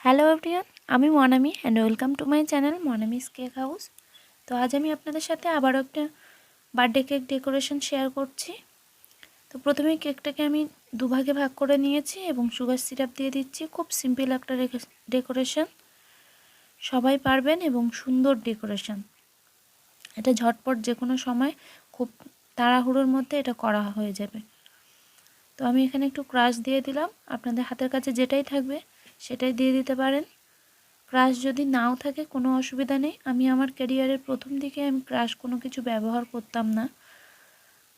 Hello everyone, আমি Monami and welcome to my channel Monami's cake house. তো আজ আমি আপনাদের সাথে আবারও একটা বার্থডে কেক ডেকোরেশন শেয়ার করছি। তো প্রথমে কেকটাকে আমি দুভাগে ভাগ করে নিয়েছি এবং সুগার সিরাপ দিয়ে দিচ্ছি। খুব সিম্পল একটা ডেকোরেশন, সবাই পারবেন এবং সুন্দর ডেকোরেশন। এটা ঝটপট যে কোনো সময় খুব তাড়াহুড়োর মধ্যে এটা করা হয়ে যাবে। তো আমি এখানে একটু ক্রাশ দিয়ে দিলাম, আপনাদের হাতের কাছে যেটাই থাকবে সেটাই দিয়ে দিতে পারেন। ক্রাশ যদি নাও থাকে কোনো অসুবিধা নেই। আমি আমার ক্যারিয়ারের প্রথম দিকে আমি ক্রাশ কোনো কিছু ব্যবহার করতাম না,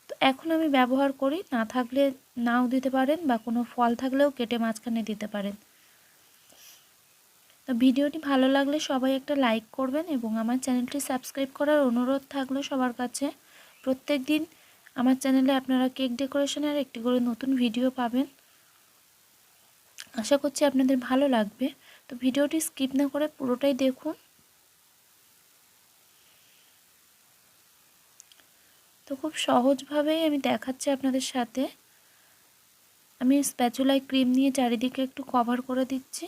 তো এখন আমি ব্যবহার করি। না থাকলে নাও দিতে পারেন বা কোনো ফল থাকলেও কেটে মাঝখানে দিতে পারেন। তো ভিডিওটি ভালো লাগলে সবাই একটা লাইক করবেন এবং আমার চ্যানেলটি সাবস্ক্রাইব করার অনুরোধ থাকলো সবার কাছে। প্রত্যেক দিন আমার চ্যানেলে আপনারা কেক ডেকোরেশনের একটি করে নতুন ভিডিও পাবেন। আশা করছি আপনাদের ভালো লাগবে। তো ভিডিওটি স্কিপ না করে পুরোটাই দেখুন। তো খুব সহজভাবেই আমি দেখাচ্ছি আপনাদের সাথে। আমি স্প্যাচুলায় ক্রিম নিয়ে চারিদিকে একটু কভার করে দিচ্ছি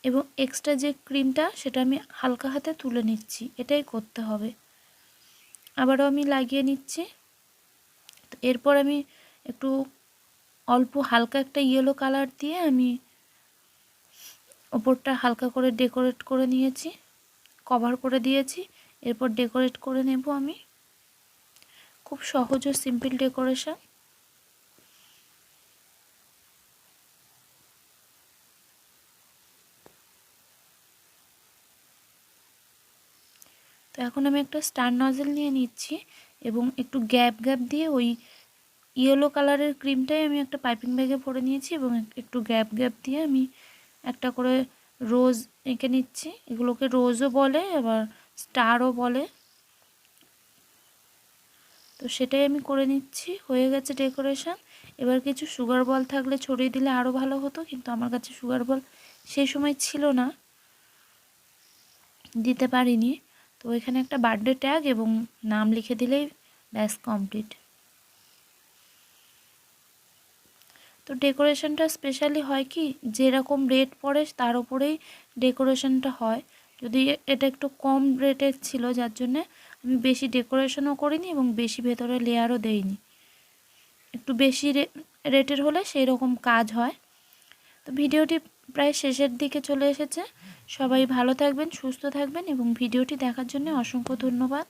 এবং এক্সট্রা যে ক্রিমটা সেটা আমি হালকা হাতে তুলে নিচ্ছি। এটাই করতে হবে। আবারও আমি লাগিয়ে নিচ্ছি। তো এরপর আমি একটু অল্প হালকা একটা ইয়েলো কালার দিয়ে আমি ওপরটা হালকা করে ডেকোরেট করে নিয়েছি, কভার করে দিয়েছি। এরপর ডেকোরেট করে নেব আমি। খুব সহজ ও সিম্পল ডেকোরেশন। তো এখন আমি একটা স্টার নজেল নিয়ে নিচ্ছি এবং একটু গ্যাপ গ্যাপ দিয়ে ওই ইয়েলো কালারের ক্রিমটাই আমি একটা পাইপিং ব্যাগে ভরে নিয়েছি এবং একটু গ্যাপ গ্যাপ দিয়ে আমি একটা করে রোজ এঁকে নিচ্ছি। এগুলোকে রোজও বলে আবার স্টারও বলে। তো সেটাই আমি করে নিচ্ছি। হয়ে গেছে ডেকোরেশন। এবার কিছু সুগার বল থাকলে ছড়িয়ে দিলে আরও ভালো হতো, কিন্তু আমার কাছে সুগার বল সেই সময় ছিল না, দিতে পারিনি। তো এখানে একটা বার্থডে ট্যাগ এবং নাম লিখে দিলেই ব্যাস কমপ্লিট। তো ডেকোরেশনটা স্পেশালি হয় কি, যেরকম রেট পড়ে তার উপরেই ডেকোরেশনটা হয়। যদি এটা একটু কম রেটের ছিল যার জন্যে আমি বেশি ডেকোরেশনও করিনি এবং বেশি ভেতরে লেয়ারও দেইনি। একটু বেশি রেটের হলে সেই রকম কাজ হয়। তো ভিডিওটি প্রায় শেষের দিকে চলে এসেছে। সবাই ভালো থাকবেন, সুস্থ থাকবেন এবং ভিডিওটি দেখার জন্য অসংখ্য ধন্যবাদ।